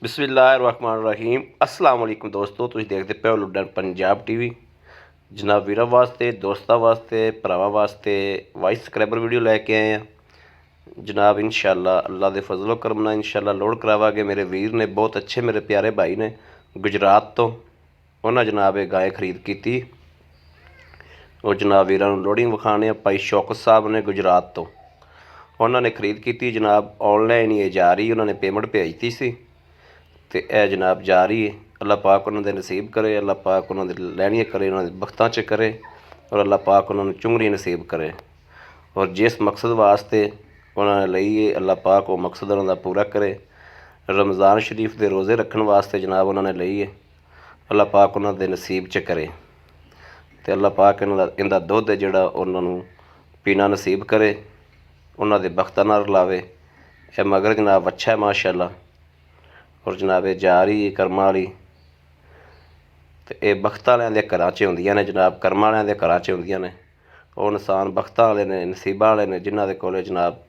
ਬਿਸਮਿਲ੍ਲਾਹਿਰਰਹਿਮਾਨਿਰਰਹੀਮ। अस्सलाम वालेकुम ਦੋਸਤੋ, ਤੁਸੀਂ ਦੇਖਦੇ ਪਏ ਹੋ ਲੁੱਡਨ ਪੰਜਾਬ ਟੀਵੀ। ਜਨਾਬ ਵੀਰਾਂ ਵਾਸਤੇ, ਦੋਸਤਾਂ ਵਾਸਤੇ, ਭਰਾਵਾਂ ਵਾਸਤੇ ਵਾਇਸ ਸਬਸਕ੍ਰਾਈਬਰ ਵੀਡੀਓ ਲੈ ਕੇ ਆਏ ਆ ਜਨਾਬ। ਇਨਸ਼ਾਅੱਲਾ ਅੱਲਾ ਦੇ ਫਜ਼ਲੋ ਕਰਮ ਨਾਲ ਇਨਸ਼ਾਅੱਲਾ ਲੋਡ ਕਰਾਵਾਂਗੇ। ਮੇਰੇ ਵੀਰ ਨੇ ਬਹੁਤ ਅੱਛੇ, ਮੇਰੇ ਪਿਆਰੇ ਭਾਈ ਨੇ ਗੁਜਰਾਤ ਤੋਂ, ਉਹਨਾਂ ਜਨਾਬ ਇਹ ਗਾਂ ਖਰੀਦ ਕੀਤੀ। ਉਹ ਜਨਾਬ ਵੀਰਾਂ ਨੂੰ ਲੋਡਿੰਗ ਵਿਖਾਣੇ ਆ। ਭਾਈ ਸ਼ੌਕਤ ਸਾਹਿਬ ਨੇ ਗੁਜਰਾਤ ਤੋਂ, ਉਹਨਾਂ ਨੇ ਖਰੀਦ ਕੀਤੀ ਜਨਾਬ। ਔਨਲਾਈਨ ਹੀ ਇਹ ਜਾ ਰਹੀ, ਉਹਨਾਂ ਨੇ ਪੇਮੈਂਟ ਭੇਜਤੀ ਸੀ ਤੇ ਇਹ ਜਨਾਬ ਜਾ ਰਹੀ है। अल्लाह पाक उन्होंने नसीब करे, अल्लाह पाक उन्होंने लैनियाँ करे, उन्होंने बख्तां च करे और अल्लाह पाक उन्होंने चुंगरी नसीब करे। और जिस मकसद वास्ते उन्होंने लई है अल्लाह पाक वो मकसद उन्होंने पूरा करे। रमज़ान शरीफ के रोज़े रखने वास्ते जनाब उन्होंने लई है, अल्लाह पाक उन्होंने नसीब च करे तो अल्लाह पाक इनका दुध है जिहड़ा उन्होंने पीना नसीब करे, उन्होंने बख्तां नाल रलावे। यह मगर जनाब अच्छा है माशाअल्लाह। और जनाब ये जा रही है कर्मा वाली, तो ये बख्त वालियां दे घरां च होंदियां ने जनाब, कर्मा वालियां दे घरां च होंदियां ने। वो इंसान बख्तां वाले ने, नसीबां वाले ने जिन्हां दे कोले जनाब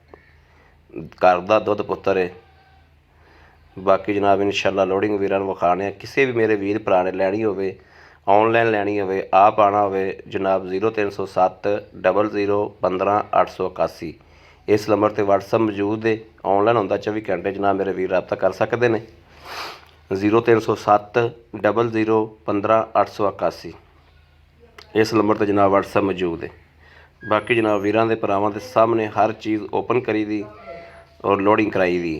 घर दा दुध पुत्तर है। बाकी जनाब इंशाअल्लाह लोडिंग वीरां नूं विखाने। किसी भी मेरे वीर भरा ने लैनी होवे, ऑनलाइन लैनी होवे, आप आना होवे जनाब 0307 00 15 881 इस नंबर पर WhatsApp मौजूद है। ऑनलाइन होंदा 24 घंटे जनाब मेरे वीर रब्ता कर सकते हैं। 0307 00 15 881 इस नंबर पर जनाब WhatsApp मौजूद है। बाकी जनाब वीरां दे भरावां दे सामने हर चीज़ ओपन करी दी और लोडिंग कराई दी।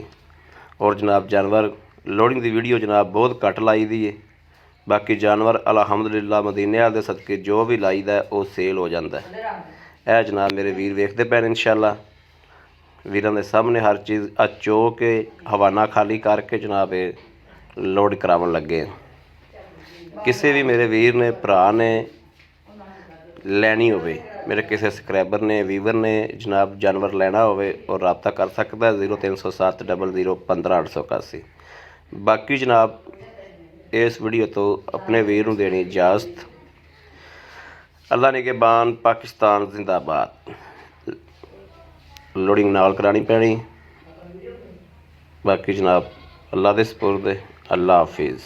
और जनाब जानवर लोडिंग की वीडियो जनाब बहुत घट लाई दी है। बाकी जानवर अलहमदुलिल्लाह मदीने वाले दे सदके जो भी लाईदा वो सेल हो जाता है। यह जनाब मेरे वीर वेखते पे इंशाअल्लाह वीरां दे सामने हर चीज़ चो के हवाना खाली करके जनाब लोड करावन लगे। किसी भी मेरे वीर ने भरा ने लैनी होवे, मेरे किसी सबसक्राइबर ने वीवर ने जनाब जानवर लेना होवे और रब्ता कर सकता है 0307 00 15 881। बाकी जनाब इस वीडियो तो अपने वीर नूं देनी इजाज़त। अल्लाह निगहबान, पाकिस्तान जिंदाबाद। लोडिंग नाल करानी पैनी। बाकी जनाब अल्लाह दे सपुर्द। अल्लाह हाफिज़।